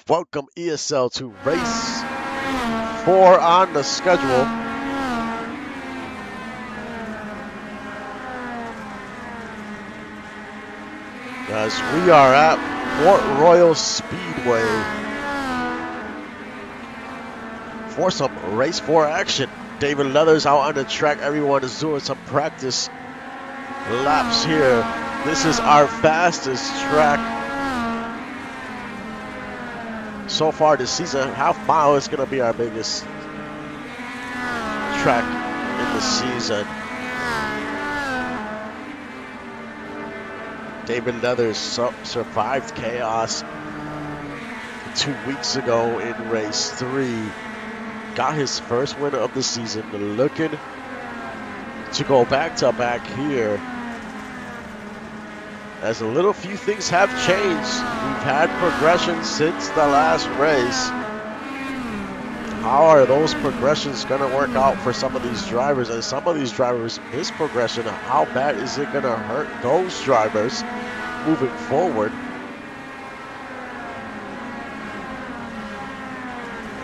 Welcome ESL to race 4 on the schedule. As we are at Royal Speedway for some race 4 action. David Leathers out on the track. Everyone is doing some practice laps here. This is our fastest track so far this season. Half mile is going to be our biggest track in the season. David Leathers survived chaos 2 weeks ago in race 3. Got his first win of the season, looking to go back-to-back here. As a little few things have changed. We've had progression since the last race. How are those progressions going to work out for some of these drivers? And some of these drivers miss progression. How bad is it going to hurt those drivers moving forward?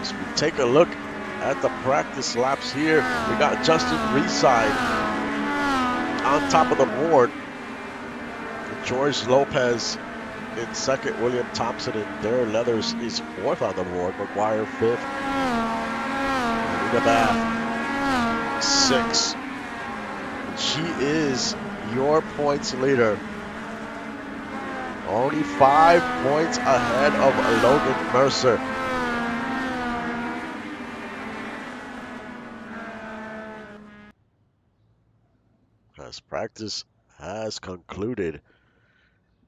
As we take a look at the practice laps here, we got Justin Reeside on top of the board. George Lopez in second, William Thompson and Darren Leathers is fourth on the board. McGuire fifth. Anita Bath sixth. She is your points leader. Only 5 points ahead of Logan Mercer. As practice has concluded,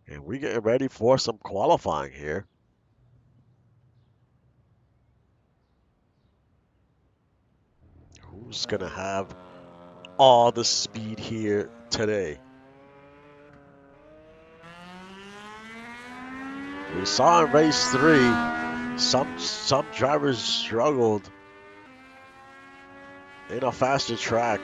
and we're getting ready for some qualifying here. Who's going to have all the speed here today? We saw in race 3, some drivers struggled in a faster track.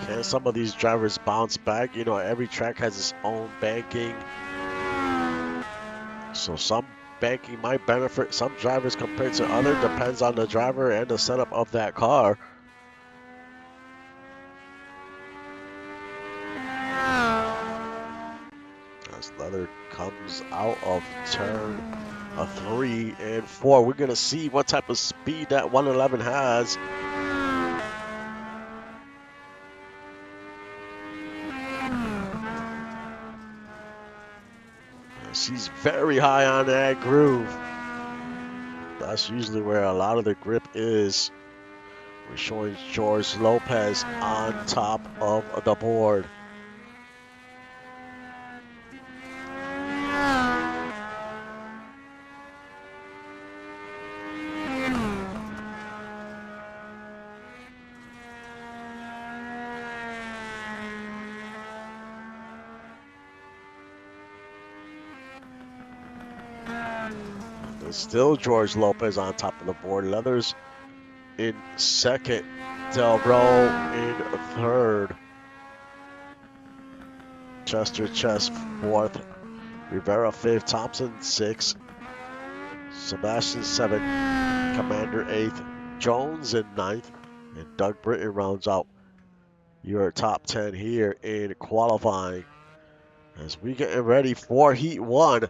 Can some of these drivers bounce back? You know, every track has its own banking. So some banking might benefit some drivers compared to others. Depends on the driver and the setup of that car. As Leather comes out of turn 3 and 4, we're going to see what type of speed that 111 has. She's very high on that groove. That's usually where a lot of the grip is. We're showing George Lopez on top of the board. It's still George Lopez on top of the board. Leathers in second. Del Bro in third. Chester Chess fourth. Rivera fifth. Thompson sixth. Sebastian seventh. Commander eighth. Jones in ninth. And Doug Britton rounds out your top 10 here in qualifying. As we getting ready for Heat 1.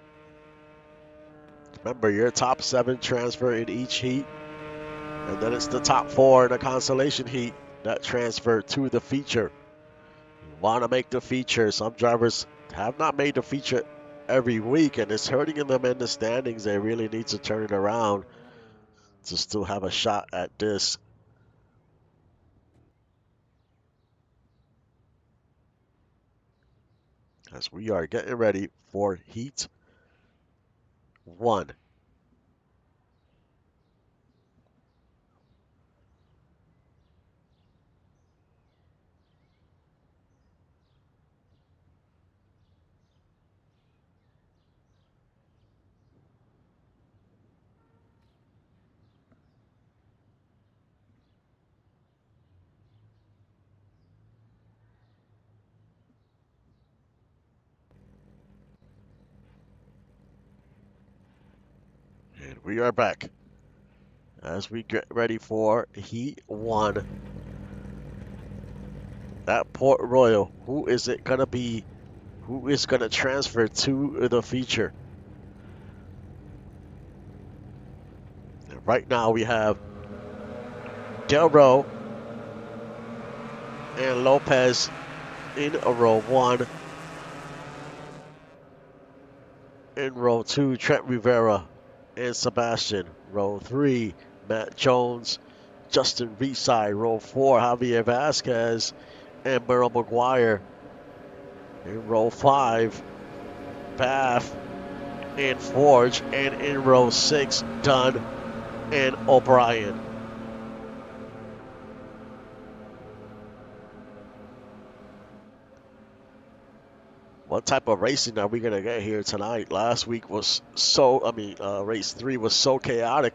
Remember, your top 7 transfer in each heat. And then it's the top 4 in the consolation heat that transfer to the feature. You want to make the feature. Some drivers have not made the feature every week, and it's hurting them in the standings. They really need to turn it around to still have a shot at this. As we are getting ready for Heat 1. We are back as we get ready for Heat 1 at Port Royal. Who is it going to be? Who is going to transfer to the feature? And right now we have Del Rowe and Lopez in row 1. In row 2, Trent Rivera and Sebastian. Row 3, Matt Jones, Justin Reside. Row 4, Javier Vasquez and Merrill McGuire. In row 5, Bath and Forge. And in row 6, Dunn and O'Brien. What type of racing are we going to get here tonight? Last week was race 3 was so chaotic.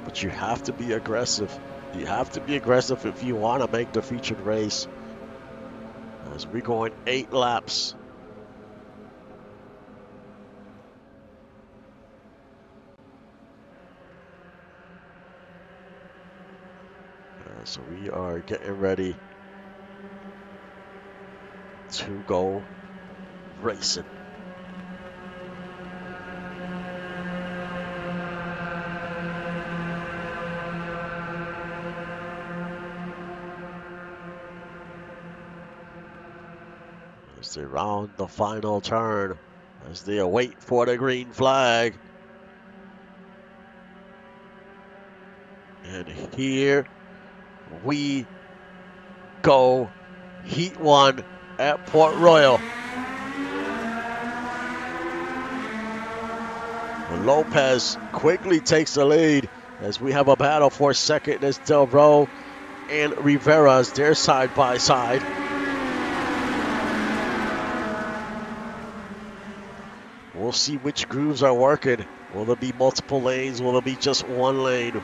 But you have to be aggressive. You have to be aggressive if you want to make the featured race. As we're going 8 laps. So we are getting ready to go racing. As they round the final turn, as they await for the green flag. And here we go, Heat 1 at Port Royal. Lopez quickly takes the lead as we have a battle for second as Del Rowe and Rivera as they're side by side. We'll see which grooves are working. Will there be multiple lanes? Will there be just one lane?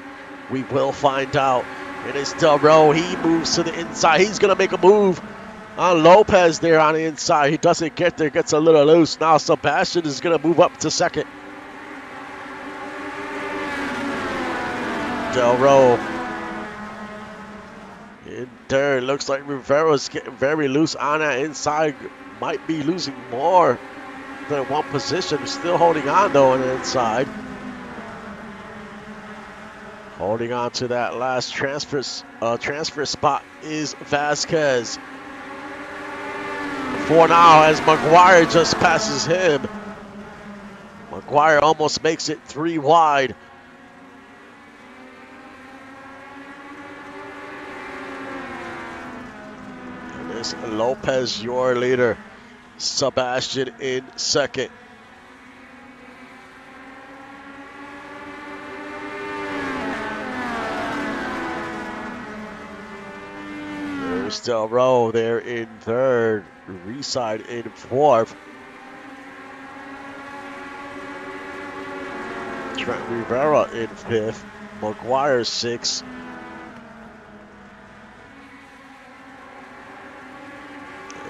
We will find out. And it's Del Rowe. He moves to the inside. He's going to make a move on Lopez there on the inside. He doesn't get there, gets a little loose. Now Sebastian is going to move up to second. Del Rowe in third. Looks like Rivera's getting very loose on that inside. Might be losing more than one position. Still holding on though on the inside. Holding on to that last transfer spot is Vasquez. For now, as McGuire just passes him. McGuire almost makes it 3 wide. And it's Lopez, your leader. Sebastian in second. There's Del Rowe there in third. Reside in fourth. Trent Rivera in fifth. McGuire sixth.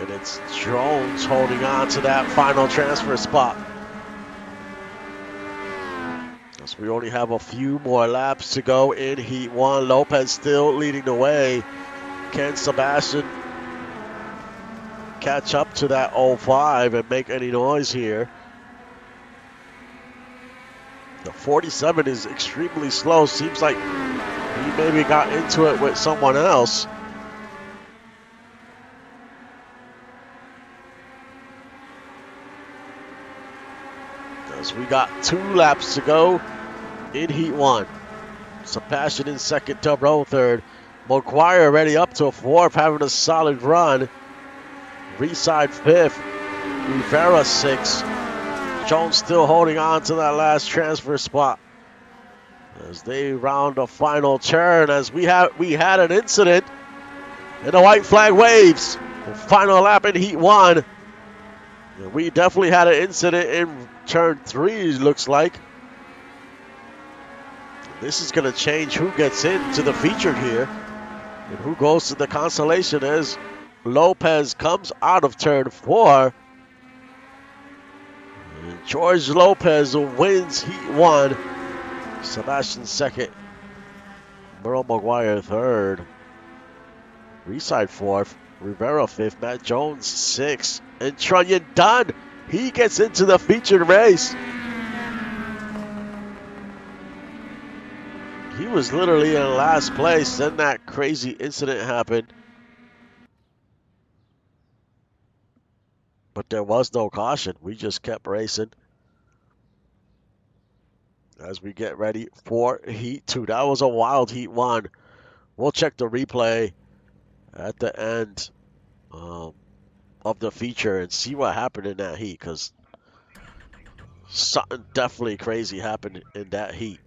And it's Jones holding on to that final transfer spot. As we only have a few more laps to go in Heat 1. Lopez still leading the way. Can Sebastian catch up to that 05 and make any noise here? The 47 is extremely slow. Seems like he maybe got into it with someone else. As we got 2 laps to go in Heat 1. Sebastian in second, Del Rowe third. McGuire already up to fourth, having a solid run. Reside fifth. Rivera sixth. Jones still holding on to that last transfer spot. As they round the final turn, as we had an incident, and the white flag waves. The final lap in Heat 1. And we definitely had an incident in turn 3, looks like. This is going to change who gets into the featured here and who goes to the consolation as Lopez comes out of turn 4. And George Lopez wins Heat 1. Sebastian second. Merle McGuire third. Reside fourth. Rivera fifth. Matt Jones sixth. And Trunnion Dunn, he gets into the featured race. He was literally in last place. Then that crazy incident happened. But there was no caution. We just kept racing. As we get ready for Heat 2. That was a wild Heat 1. We'll check the replay at the end of the feature and see what happened in that heat, because something definitely crazy happened in that heat.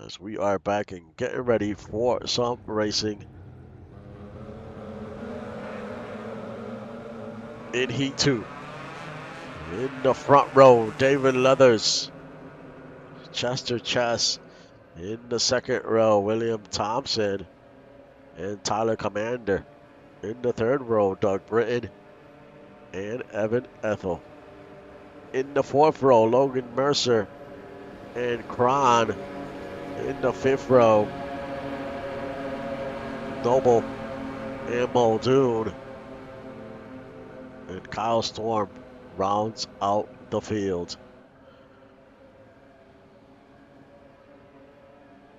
As we are back and getting ready for some racing in Heat 2. In the front row, David Leathers, Chester Chess. In the second row, William Thompson and Tyler Commander. In the third row, Doug Britton and Evan Ethel. In the fourth row, Logan Mercer and Cron. In the fifth row, Noble and Muldoon. And Kyle Storm rounds out the field.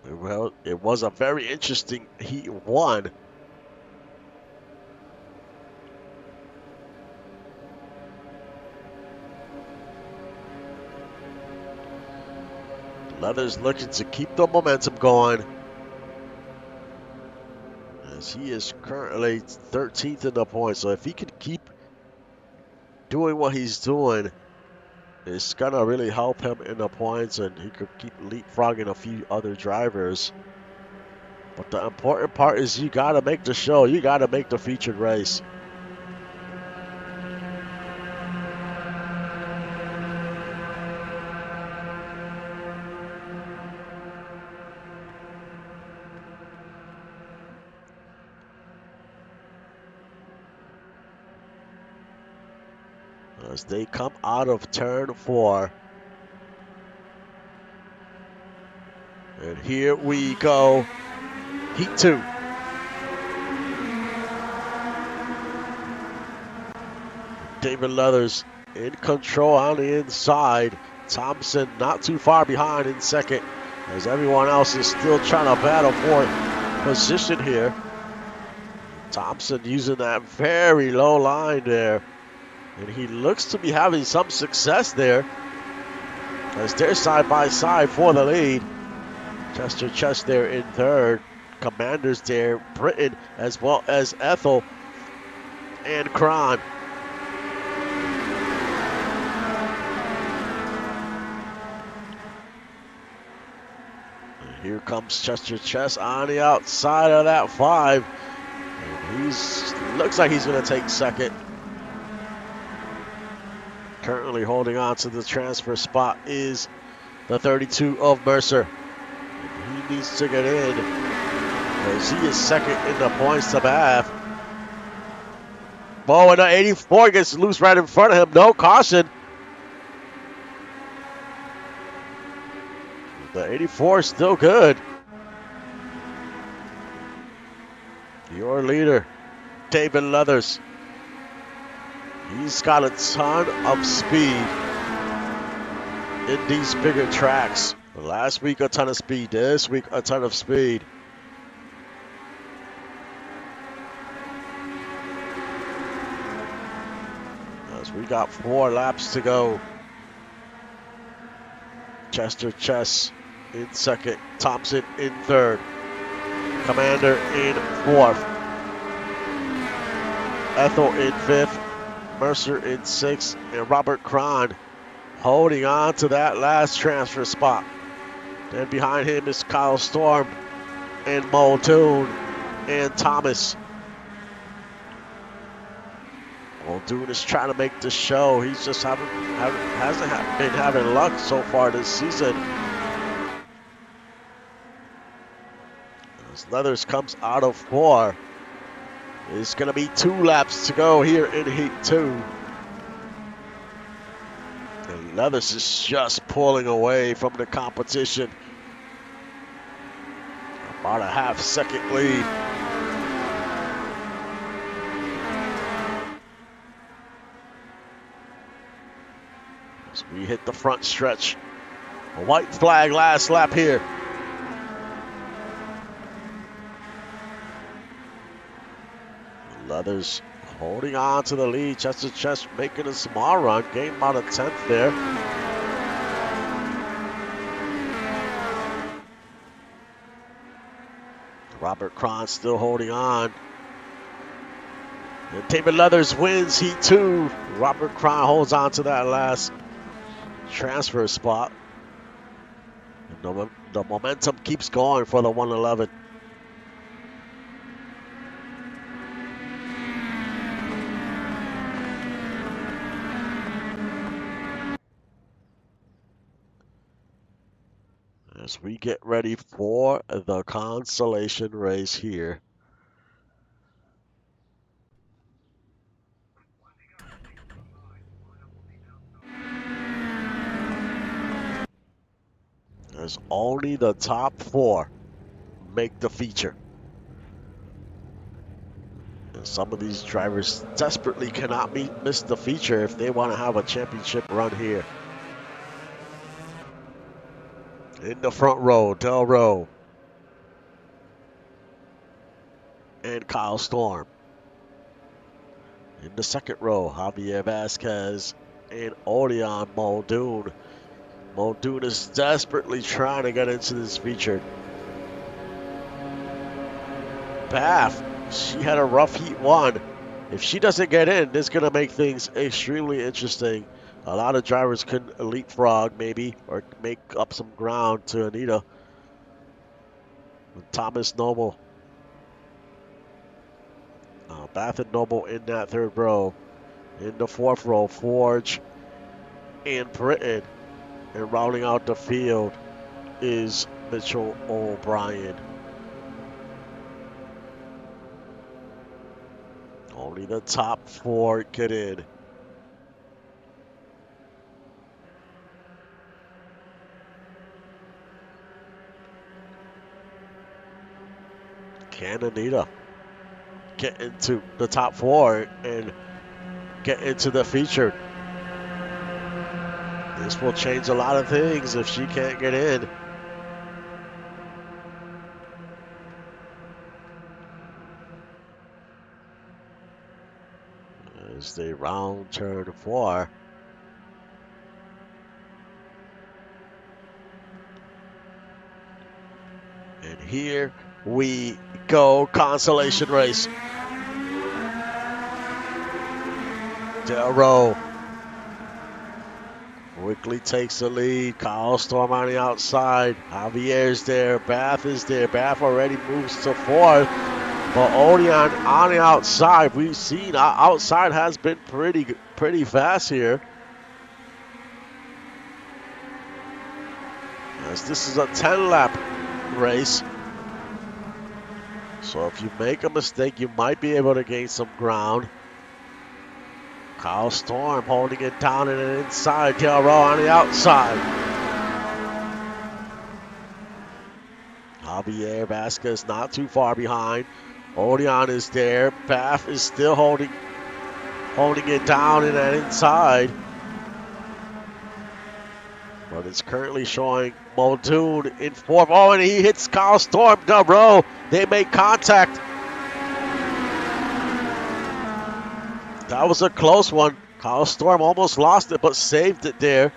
Well, it was a very interesting Heat 1. Leathers looking to keep the momentum going, as he is currently 13th in the points. So if he can keep doing what he's doing, it's gonna really help him in the points, and he could keep leapfrogging a few other drivers. But the important part is you gotta make the show. You gotta make the featured race. As they come out of turn 4. And here we go, Heat 2. David Leathers in control on the inside. Thompson not too far behind in second, as everyone else is still trying to battle for position here. Thompson using that very low line there, and he looks to be having some success there, as they're side by side for the lead. Chester Chest there in third. Commanders there, Britton, as well as Ethel and Cron. And here comes Chester Chest on the outside of that 5. And looks like he's going to take second. Currently holding on to the transfer spot is the 32 of Mercer. He needs to get in, as he is second in the points to Bath. Oh, and the 84 gets loose right in front of him. No caution. The 84 is still good. Your leader, David Leathers. He's got a ton of speed in these bigger tracks. Last week, a ton of speed. This week, a ton of speed. As we got 4 laps to go. Chester Chess in second. Thompson in third. Commander in fourth. Ethel in fifth. Mercer in sixth. And Robert Cron holding on to that last transfer spot. And behind him is Kyle Storm and Muldoon and Thomas. Muldoon is trying to make the show. He's just hasn't been having luck so far this season. As Leathers comes out of 4. It's going to be 2 laps to go here in Heat 2. And Leathers is just pulling away from the competition. About a half-second lead. As we hit the front stretch. A white flag last lap here. Leathers holding on to the lead, chest to chest, making a small run, gained about a 10th there. Robert Cron still holding on. And David Leathers wins Heat 2. Robert Cron holds on to that last transfer spot. And the momentum keeps going for the 111. As we get ready for the consolation race here. As only the top 4 make the feature. And some of these drivers desperately cannot miss the feature if they want to have a championship run here. In the front row, Del Rowe and Kyle Storm. In the second row, Javier Vasquez and Orion Muldoon. Muldoon is desperately trying to get into this feature. Bath, she had a rough Heat 1. If she doesn't get in, this is going to make things extremely interesting. A lot of drivers can leapfrog maybe or make up some ground to Anita. Thomas Noble. Bath and Noble in that third row. In the fourth row, Forge and Britton. And rounding out the field is Mitchell O'Brien. Only the top 4 get in. Can Anita get into the top 4 and get into the feature? This will change a lot of things if she can't get in. As they round turn 4. And here we go, consolation race. Del Rowe quickly takes the lead. Kyle Storm on the outside. Javier's there. Bath is there. Bath already moves to 4th. But Odion on the outside. We've seen outside has been pretty fast here. As this is a 10-lap race. So if you make a mistake, you might be able to gain some ground. Kyle Storm holding it down and inside. Del Rowe on the outside. Javier Vasquez not too far behind. Odion is there. Bath is still holding it down in that inside. But it's currently showing Muldoon in 4th. Oh, and he hits Kyle Storm. Del Rowe. They make contact. That was a close one. Kyle Storm almost lost it, but saved it there.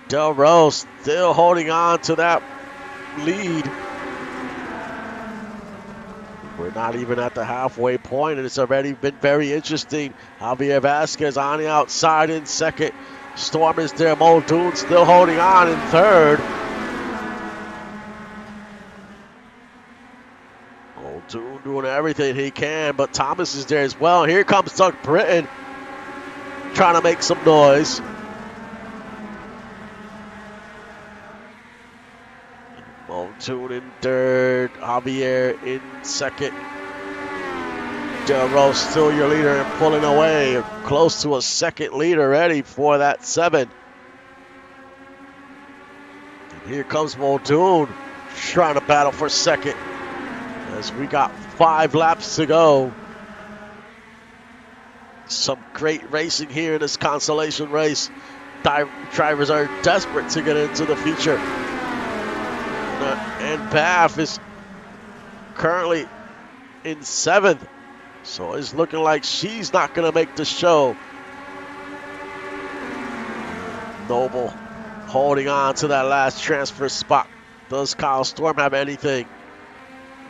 Del Rowe still holding on to that lead. We're not even at the halfway point, and it's already been very interesting. Javier Vasquez on the outside in 2nd. Storm is there. Muldoon still holding on in 3rd. Muldoon doing everything he can, but Thomas is there as well. Here comes Doug Britton trying to make some noise. Muldoon in third. Javier in second. Del Rose still your leader and pulling away. Close to a second lead already for that 7. And here comes Muldoon trying to battle for second as we got 5 laps to go. Some great racing here in this consolation race. Drivers are desperate to get into the feature. And Bath is currently in 7th. So it's looking like she's not going to make the show. Noble holding on to that last transfer spot. Does Kyle Storm have anything?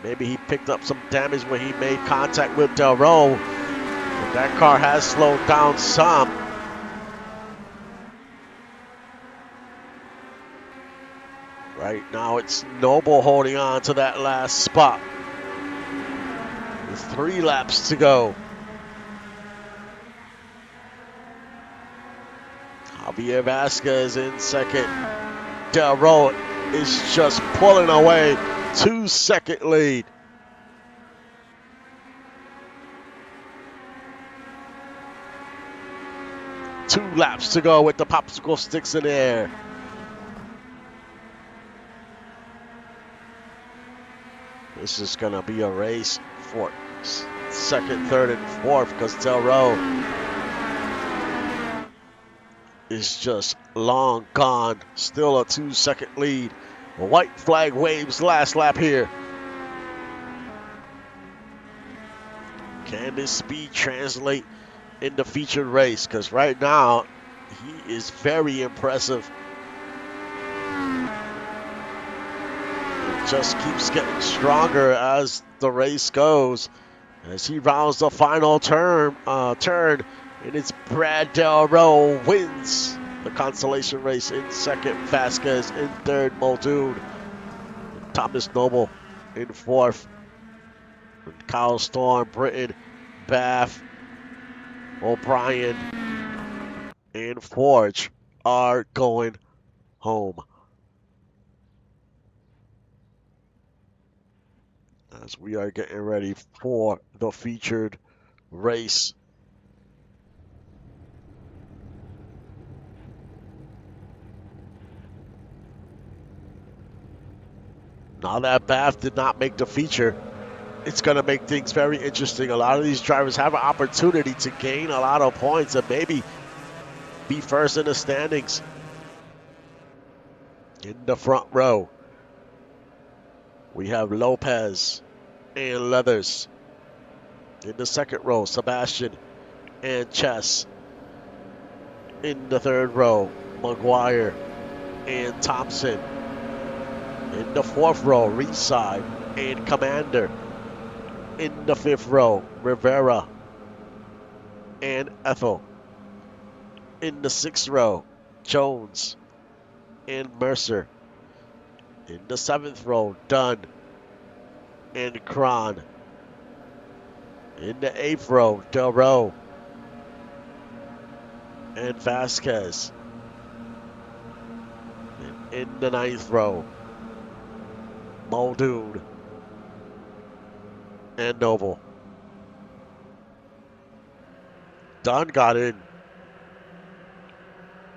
Maybe he picked up some damage when he made contact with Del Rey. But that car has slowed down some. Right now it's Noble holding on to that last spot. With 3 laps to go. Javier Vasquez in second. Del Rey is just pulling away 2-second lead. Two laps to go with the popsicle sticks in the air. This is going to be a race for second, third, and fourth because Del Rey is just long gone. Still a 2-second lead. A white flag waves last lap here. Can this speed translate in the featured race? Because right now, he is very impressive. It just keeps getting stronger as the race goes. As he rounds the final turn, and it's Brad Del Rey wins the consolation race in second, Vasquez in third, Muldoon, Thomas Noble in fourth, and Kyle Storm, Britton, Bath, O'Brien, and Forge are going home. As we are getting ready for the featured race. Now that Bath did not make the feature, it's going to make things very interesting. A lot of these drivers have an opportunity to gain a lot of points and maybe be first in the standings. In the front row, we have Lopez and Leathers. In the second row, Sebastian and Chess. In the third row, McGuire and Thompson. In the fourth row, Reeside and Commander. In the fifth row, Rivera and Ethel. In the sixth row, Jones and Mercer. In the seventh row, Dunn and Cron. In the eighth row, Del Rey and Vasquez. And in the ninth row, Muldoon and Noble. Dunn got in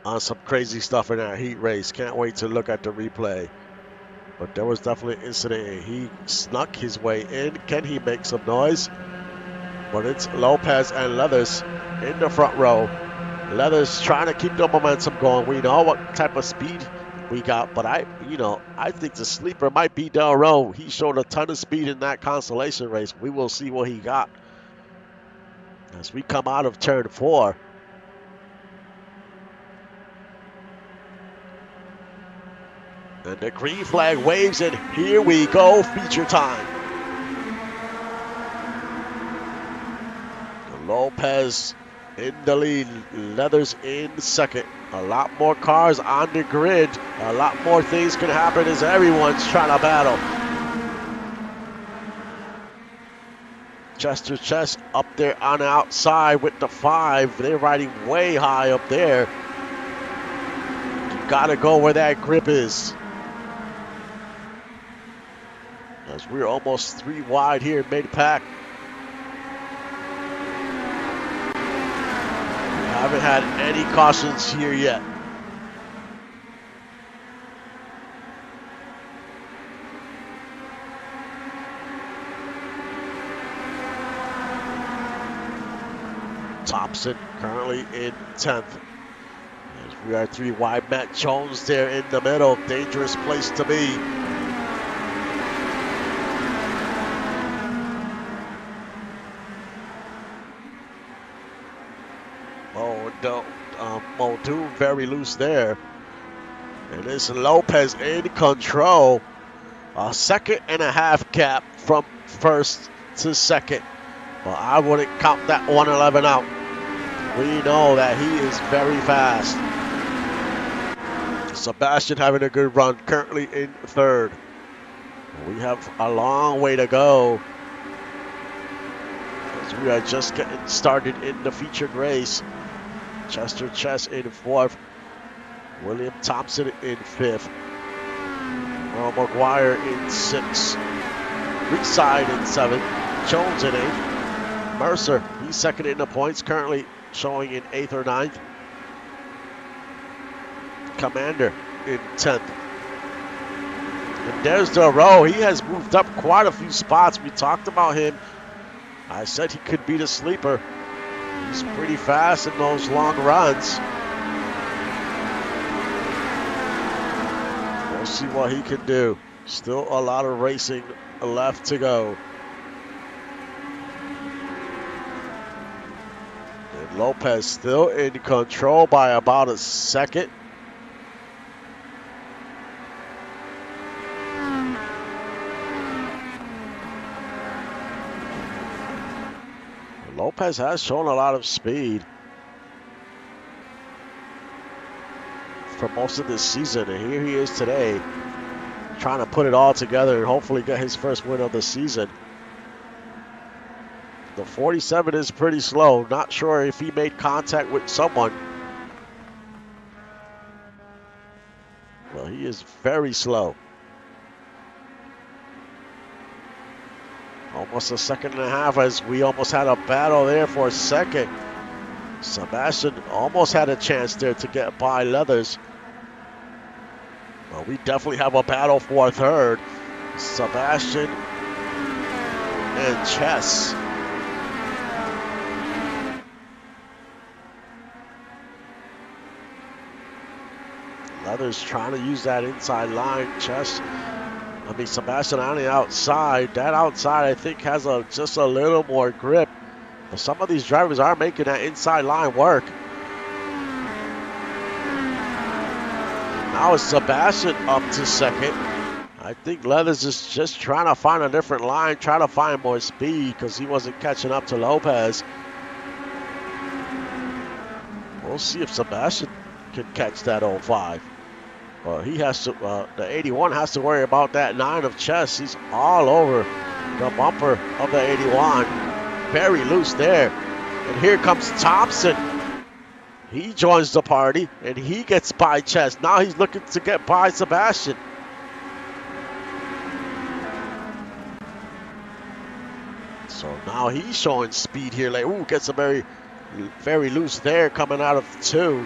on some crazy stuff in that heat race. Can't wait to look at the replay. But there was definitely an incident. He snuck his way in. Can he make some noise? But it's Lopez and Leathers in the front row. Leathers trying to keep the momentum going. We know what type of speed we got, but I think the sleeper might be Del Rey. He showed a ton of speed in that consolation race. We will see what he got as we come out of turn 4. And the green flag waves, and here we go, feature time. Lopez in the lead, Leathers in second. A lot more cars on the grid. A lot more things can happen as everyone's trying to battle. Chester Chess up there on the outside with the 5. They're riding way high up there. You gotta go where that grip is. as we're almost 3 wide here in mid-pack. We haven't had any cautions here yet. Thompson currently in 10th. As we are 3 wide. Matt Jones there in the middle. Dangerous place to be. Muldoon very loose there. And it's Lopez in control. A 2.5 gap from first to second. Well, I wouldn't count that 111 out. We know that he is very fast. Sebastian having a good run, currently in 3rd. We have a long way to go, as we are just getting started in the featured race. Chester Chess in 4th. William Thompson in 5th. Earl McGuire in 6th. Reeside in 7th. Jones in 8th. Mercer, he's 2nd in the points, currently showing in 8th or 9th. Commander in 10th. And there's the row. He has moved up quite a few spots. We talked about him. I said he could be the sleeper. He's pretty fast in those long runs. We'll see what he can do. Still a lot of racing left to go. And Lopez still in control by about a second. Lopez has shown a lot of speed for most of this season, and here he is today trying to put it all together and hopefully get his first win of the season. The 47 is pretty slow. Not sure if he made contact with someone. Well, he is very slow. Almost a 1.5 seconds as we almost had a battle there for a second. Sebastian almost had a chance there to get by Leathers. Well, we definitely have a battle for 3rd. Sebastian and Chess. Leathers trying to use that inside line. Sebastian on the outside. That outside, I think, has just a little more grip. But some of these drivers are making that inside line work. Now it's Sebastian up to 2nd. I think Leathers is just trying to find a different line, trying to find more speed because he wasn't catching up to Lopez. We'll see if Sebastian can catch that 05. Well, he has to. The 81 has to worry about that 9 of Chess. He's all over the bumper of the 81. Very loose there. And here comes Thompson. He joins the party, and he gets by Chess. Now he's looking to get by Sebastian. So now he's showing speed here. Like, ooh, gets a very, very loose there coming out of 2.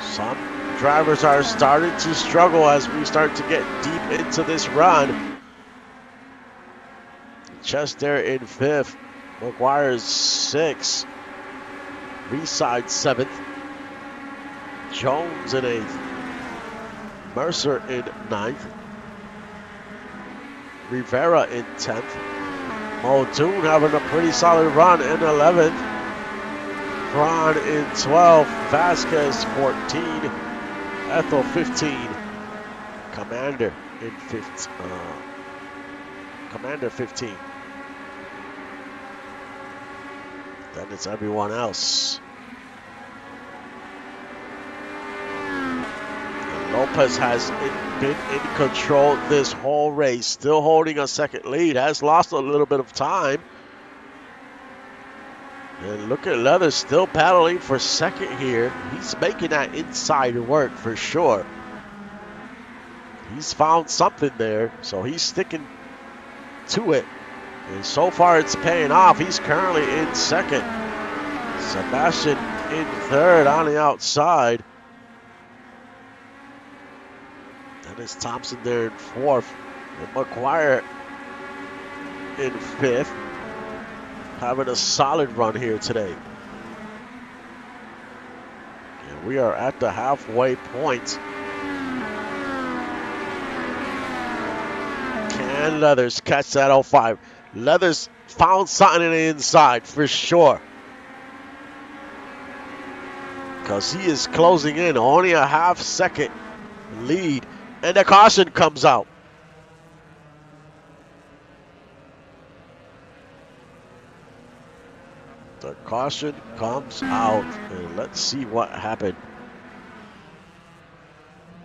Some drivers are starting to struggle as we start to get deep into this run. Chess there in 5th. McGuire's 6th. Reeside 7th. Jones in 8th. Mercer in 9th. Rivera in 10th. Muldoon having a pretty solid run in 11th. Braun in 12th. Vasquez 14. Ethel 15. Commander in 15. Commander 15. Then it's everyone else. And Lopez has been in control this whole race, still holding a 2nd lead, has lost a little bit of time. And look at Leathers still battling for 2nd here. He's making that inside work for sure. He's found something there, so he's sticking to it. And so far it's paying off. He's currently in second. Sebastian in third on the outside. And it's Thompson there in fourth. And McGuire in fifth. Having a solid run here today. And we are at the halfway point. Can Leathers catch that 05? Leathers found something in the inside for sure. Because he is closing in, only a half-second lead. And the caution comes out. The caution comes out. And let's see what happened.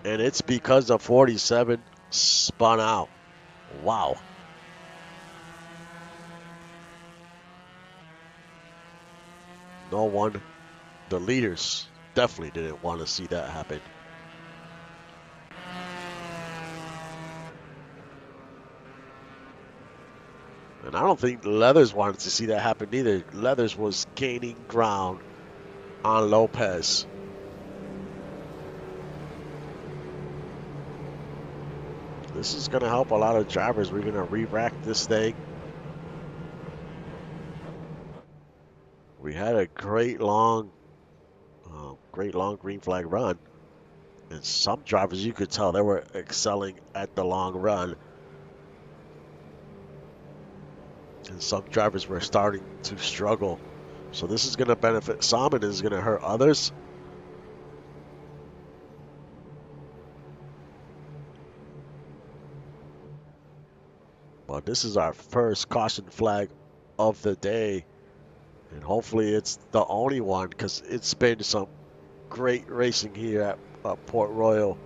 And it's because the 47 spun out. Wow. No one, the leaders definitely didn't want to see that happen. And I don't think Leathers wanted to see that happen either. Leathers was gaining ground on Lopez. This is going to help a lot of drivers. We're going to re-rack this thing. We had a great long green flag run. And some drivers, you could tell they were excelling at the long run. And some drivers were starting to struggle. So this is going to benefit some and is going to hurt others. But this is our first caution flag of the day. And hopefully it's the only one, because it's been some great racing here at Port Royal.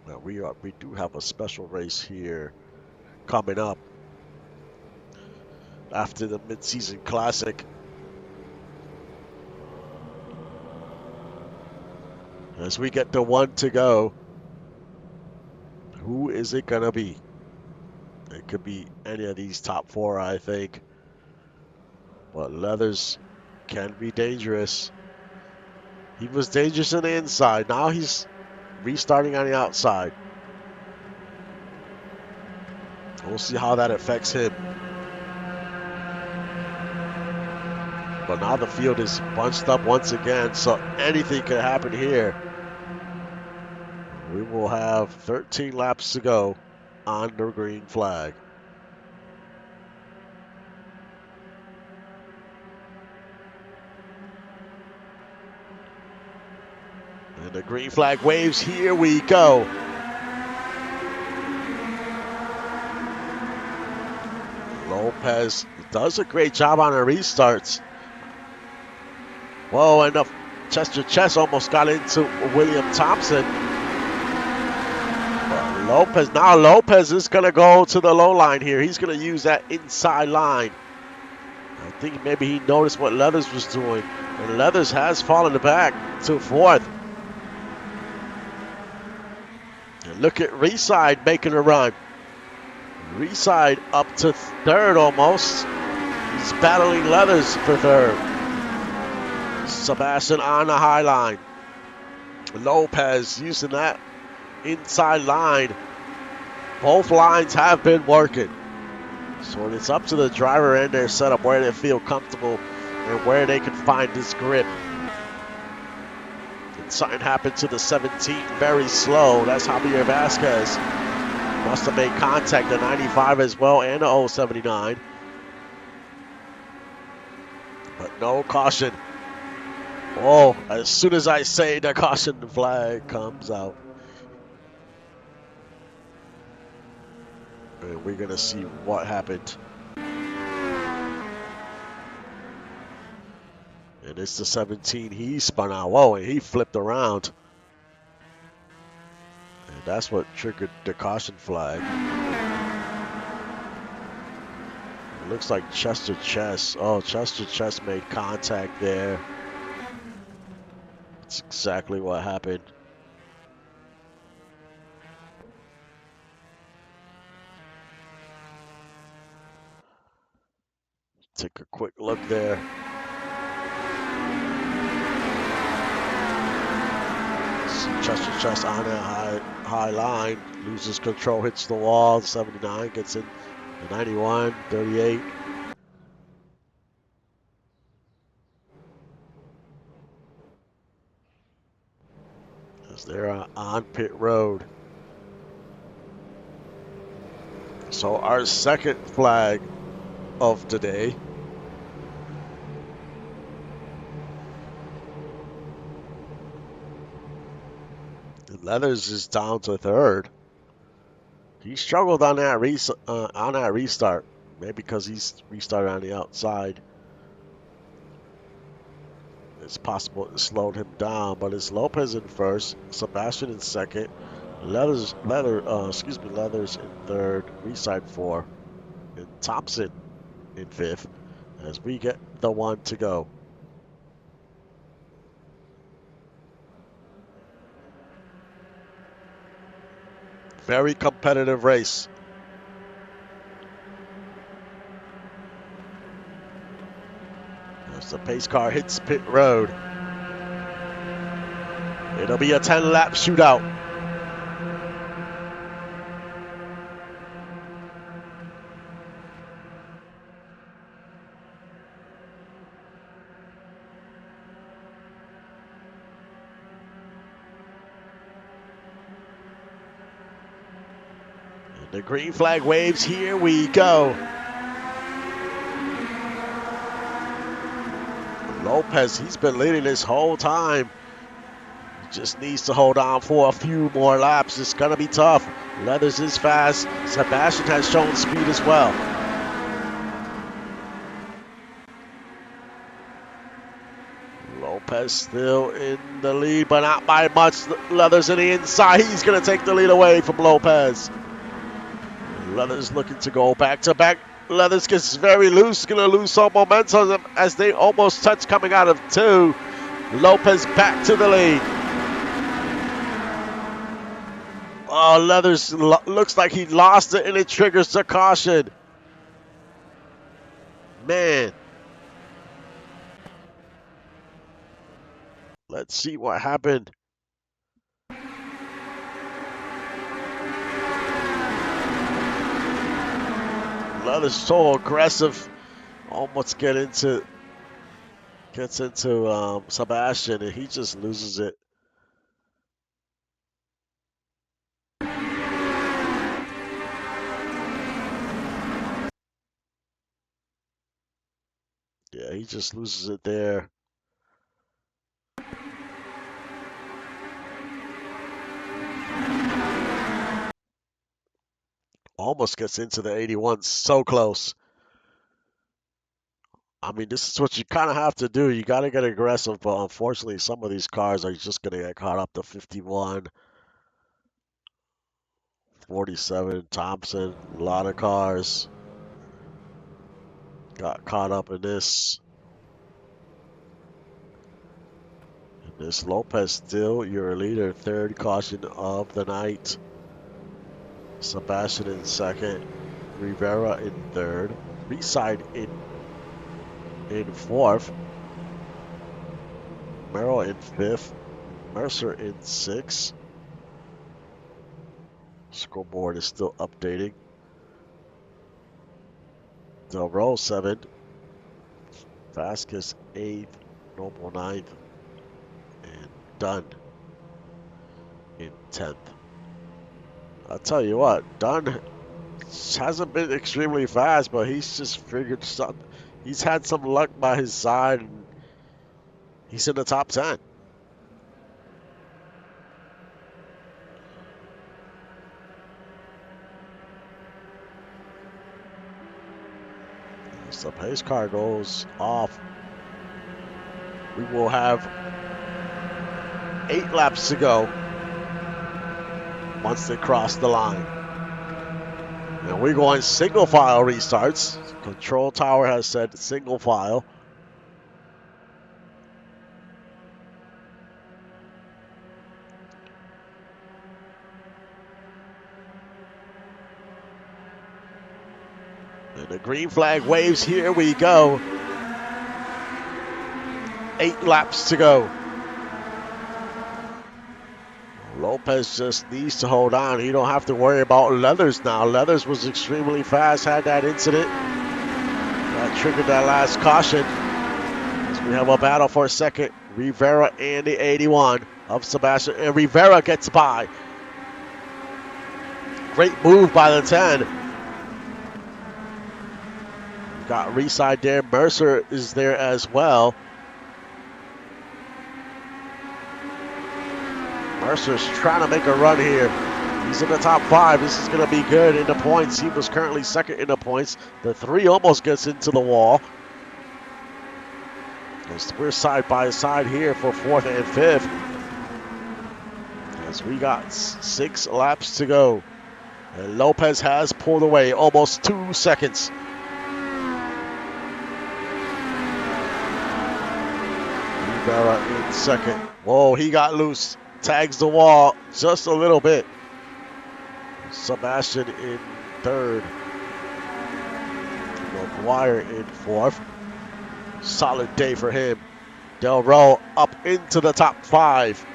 Now we do have a special race here coming up after the mid-season classic. As we get to one to go, who is it going to be? It could be any of these top four, I think. But Leathers can be dangerous. He was dangerous on the inside. Now he's restarting on the outside. We'll see how that affects him. But now the field is bunched up once again, so anything could happen here. We will have 13 laps to go on the green flag. And the green flag waves, here we go. Lopez does a great job on the restarts. Whoa, and the Chester Chess almost got into William Thompson. But Lopez is going to go to the low line here. He's going to use that inside line. I think maybe he noticed what Leathers was doing. And Leathers has fallen back to fourth. And look at Reside making a run. Reside up to third almost. He's battling Leathers for third. Sebastian on the high line. Lopez using that inside line. Both lines have been working. So it's up to the driver and their setup where they feel comfortable and where they can find this grip. And something happened to the 17, very slow. That's Javier Vasquez. Must have made contact, the 95 as well and the 079. But no caution. Oh, as soon as I say the caution flag comes out. And we're going to see what happened. And it's the 17. He spun out. Whoa, and he flipped around. And that's what triggered the caution flag. It looks like Chester Chess. Oh, Chester Chess made contact there. That's exactly what happened. Take a quick look there. Chester Chess on that high line. Loses control, hits the wall. 79 gets in the 91, 38. As they're on pit road. So our second flag of today. Leathers is down to third. He struggled on that restart. Maybe because he's restarted on the outside. It's possible it slowed him down, but it's Lopez in first, Sebastian in second, Leathers in third, Reside four, and Thompson in fifth as we get the one to go. Very competitive race. As the pace car hits pit road, it'll be a 10-lap shootout. And the green flag waves, here we go. Lopez, he's been leading this whole time. Just needs to hold on for a few more laps. It's going to be tough. Leathers is fast. Sebastian has shown speed as well. Lopez still in the lead, but not by much. Leathers in the inside. He's going to take the lead away from Lopez. Leathers looking to go back to back. Leathers gets very loose. Going to lose some momentum as they almost touch coming out of two. Lopez back to the lead. Oh, Leathers looks like he lost it, and it triggers the caution. Man. Let's see what happened. Leathers so aggressive. Almost gets into Sebastian, and he just loses it. Yeah, he just loses it there. Almost gets into the 81, so close. I mean, this is what you kind of have to do. You got to get aggressive, but unfortunately, some of these cars are just going to get caught up to 51, 47, Thompson. A lot of cars got caught up in this. This Lopez still your leader, third caution of the night. Sebastian in second, Rivera in third, Reside in fourth, Merrill in fifth, Mercer in sixth. Scoreboard is still updating. Del Rey seventh, Vasquez eighth, Noble ninth, and Dunn in 10th. I'll tell you what, Dunn hasn't been extremely fast, but he's just figured something. He's had some luck by his side, and he's in the top 10. As the pace car goes off, we will have 8 laps to go. once they cross the line. And we're going single file restarts. Control tower has said single file. And the green flag waves, here we go. 8 laps to go. Lopez just needs to hold on. He don't have to worry about Leathers now. Leathers was extremely fast, had that incident. That triggered that last caution. As we have a battle for a second. Rivera and the 81 of Sebastian. And Rivera gets by. Great move by the 10. Got Reside there. Mercer is there as well. Mercer's trying to make a run here. He's in the top 5. This is going to be good in the points. He was currently second in the points. The 3 almost gets into the wall. We're side by side here for 4th and 5th. As we got 6 laps to go. And Lopez has pulled away almost 2 seconds. Rivera in second. Whoa, he got loose. Tags the wall just a little bit. Sebastian in 3rd. McGuire in 4th. Solid day for him. Del Ro up into the top 5.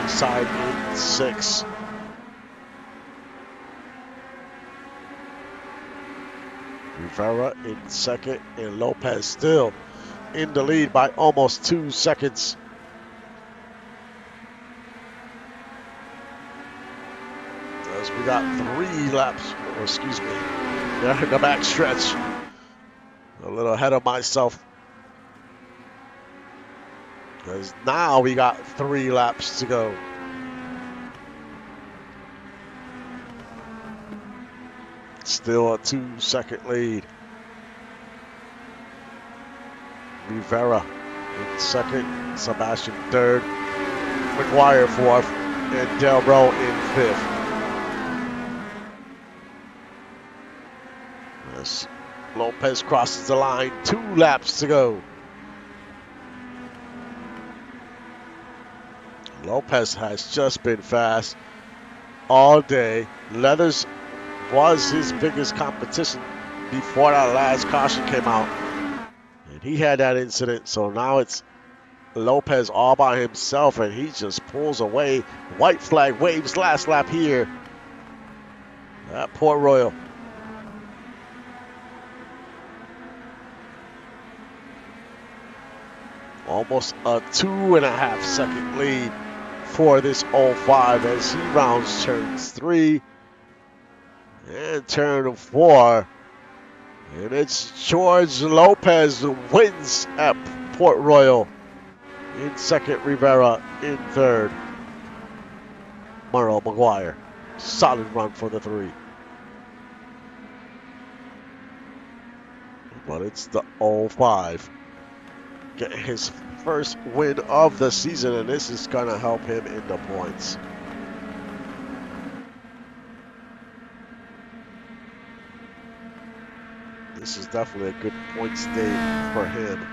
Inside in 6. Rivera in 2nd, and Lopez still in the lead by almost 2 seconds. As we got 3 laps, or excuse me, they're in the back stretch. A little ahead of myself. Because now we got 3 laps to go. Still a 2-second lead. Rivera in 2nd, Sebastian 3rd, McGuire 4th, and Del Ro in 5th. As Lopez crosses the line, 2 laps to go. Lopez has just been fast all day. Leathers was his biggest competition before that last caution came out. And he had that incident, so now it's Lopez all by himself, and he just pulls away. White flag waves last lap here at Port Royal. Almost a 2.5 second lead for this 05 as he rounds turns 3 and turn 4. And it's George Lopez wins at Port Royal. In 2nd, Rivera. In 3rd, Merle McGuire. Solid run for the 3. But it's the 05. Getting his first win of the season, and this is going to help him in the points. This is definitely a good points day for him.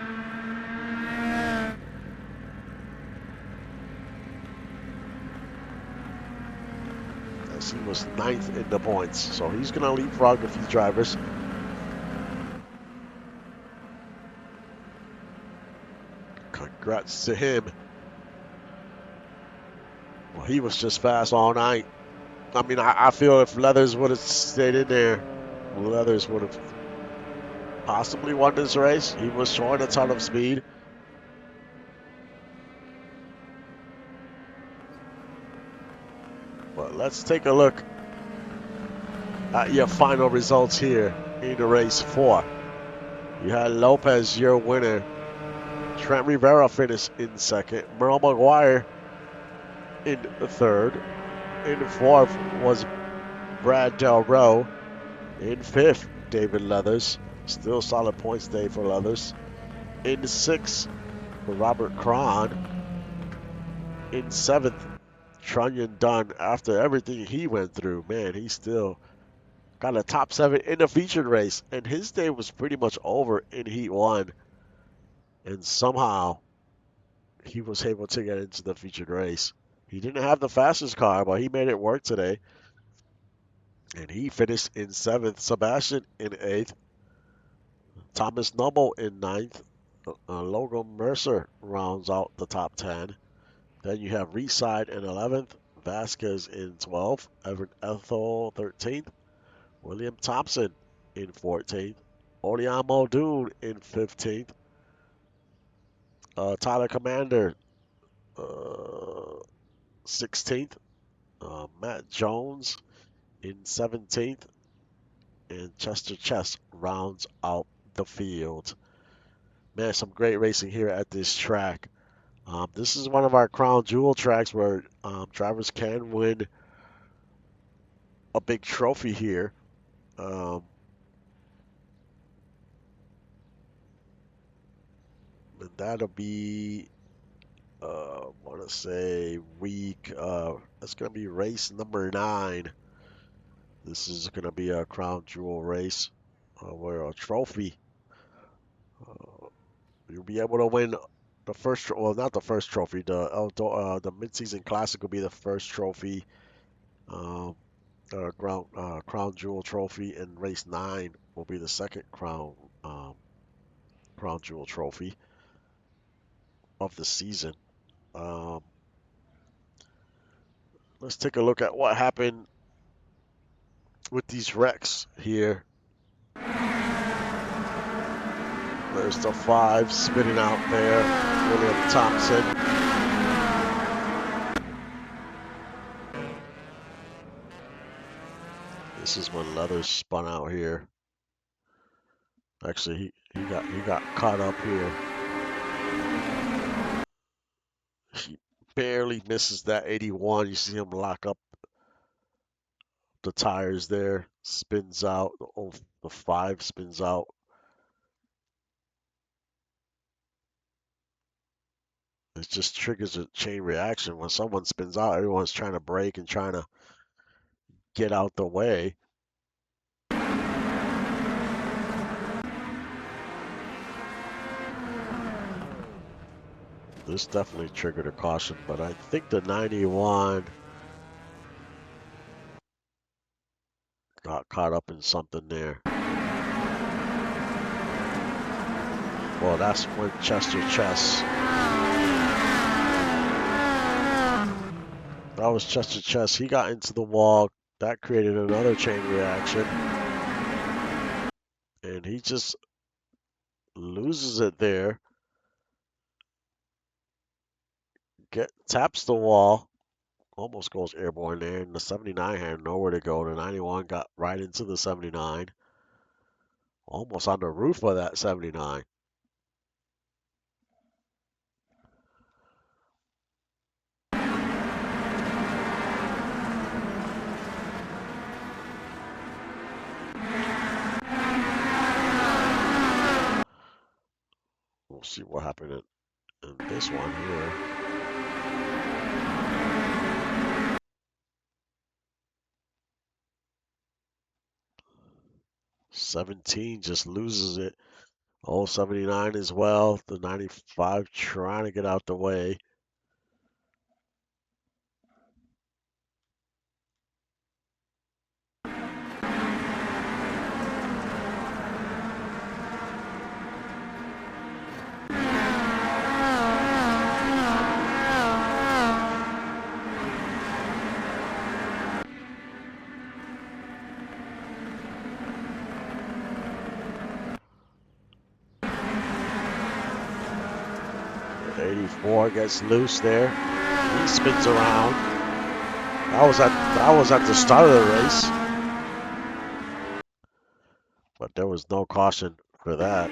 As he was 9th in the points, so he's going to leapfrog a few drivers. Congrats to him. Well, he was just fast all night. I mean, I feel if Leathers would have stayed in there, Leathers would have possibly won this race. He was showing a ton of speed. But let's take a look at your final results here in race 4. You had Lopez, your winner. Trent Rivera finished in 2nd. Merle McGuire in 3rd. In 4th was Brad Del Ro. In 5th, David Leathers. Still solid points day for Leathers. In 6th, for Robert Cron. In 7th, Trunnion Dunn, after everything he went through, man, he still got a top 7 in the featured race. And his day was pretty much over in Heat 1. And somehow he was able to get into the featured race. He didn't have the fastest car, but he made it work today. And he finished in 7th. Sebastian in 8th. Thomas Noble in 9th. Logan Mercer rounds out the top 10. Then you have Reside in 11th. Vasquez in 12th. Everett Ethel 13th. William Thompson in 14th. Olean Muldoon in 15th. Tyler Commander 16th. Matt Jones in 17th. And Chester Chess rounds out the field. Man, some great racing here at this track. This is one of our crown jewel tracks where drivers can win a big trophy here. And that'll be, I want to say, that's going to be race number 9. This is going to be a crown jewel race where a trophy, you'll be able to win the first, well, not the first trophy, the mid-season classic will be the first trophy. Crown Jewel Trophy, and race 9 will be the second Crown Jewel Trophy of the season. Let's take a look at what happened with these wrecks here. There's the 5 spinning out there, William Thompson. This is when Leathers spun out here. Actually, he got caught up here. He barely misses that 81. You see him lock up the tires there. Spins out. The 5 spins out. It just triggers a chain reaction. When someone spins out, everyone's trying to brake and trying to get out the way. This definitely triggered a caution, but I think the 91 got caught up in something there. Well, that's when Chester Chess. That was Chester Chess. He got into the wall. That created another chain reaction. And he just loses it there. Taps the wall. Almost goes airborne there. And the 79 had nowhere to go. The 91 got right into the 79. Almost on the roof of that 79. We'll see what happened in this one here. '17 just loses it. 79 as well. The 95 trying to get out the way. The 84 gets loose there. He spins around. That was at the start of the race. But there was no caution for that.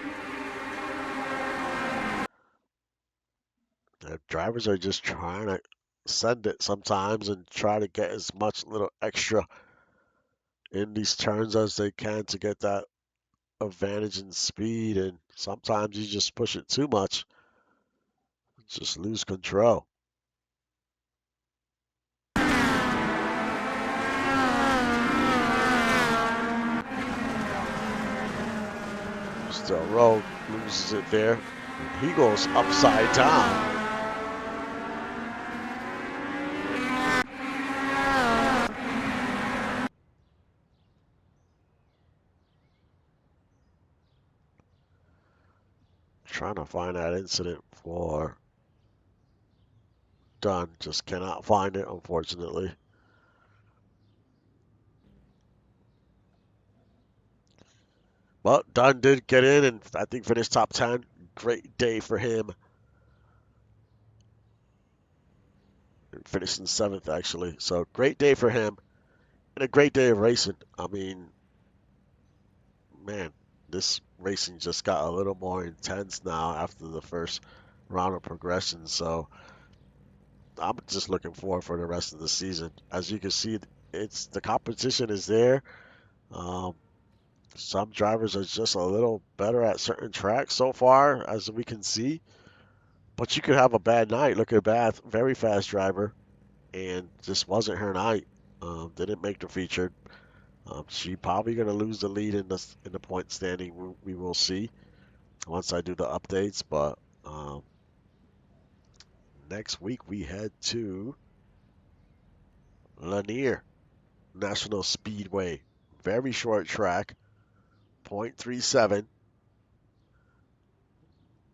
The drivers are just trying to send it sometimes and try to get as much little extra in these turns as they can to get that advantage in speed, and sometimes you just push it too much Just lose control. Still Rowe loses it there. And he goes upside down. Trying to find that incident for Dunn. Just cannot find it, unfortunately. But Dunn did get in and I think finished top 10. Great day for him. Finished in 7th, actually. So great day for him and a great day of racing. I mean, man, this racing just got a little more intense now after the first round of progression. So I'm just looking forward for the rest of the season. As you can see, it's the competition is there. Um, some drivers are just a little better at certain tracks so far, as we can see. But you could have a bad night. Look at Bath, very fast driver, and just wasn't her night. Didn't make the featured. She probably gonna lose the lead in the point standing. We will see once I do the updates. But next week we head to Lanier National Speedway. Very short track, 0.37.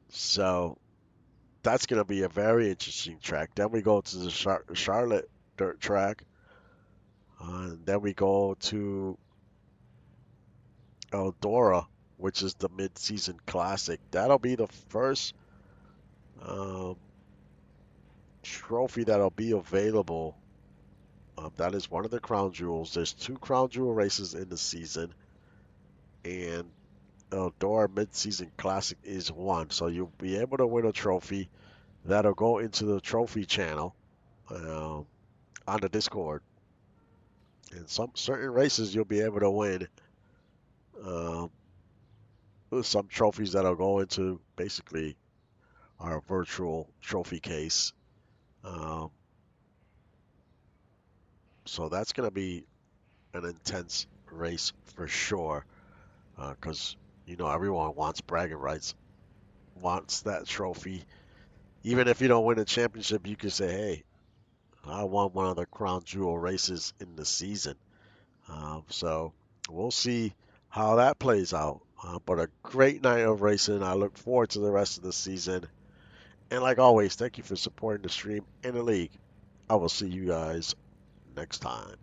So that's going to be a very interesting track. Then we go to the Charlotte dirt track. And then we go to Eldora, which is the mid-season classic. That'll be the first um, trophy that'll be available. That is one of the crown jewels. There's 2 crown jewel races in the season, and Eldora mid-season classic is one. So you'll be able to win a trophy that'll go into the trophy channel on the Discord. And some certain races you'll be able to win um, some trophies that'll go into basically our virtual trophy case. Um, so that's going to be an intense race for sure because, everyone wants bragging rights, wants that trophy. Even if you don't win a championship, you can say, hey, I won one of the crown jewel races in the season. So we'll see how that plays out. But a great night of racing. I look forward to the rest of the season. And like always, thank you for supporting the stream and the league. I will see you guys next time.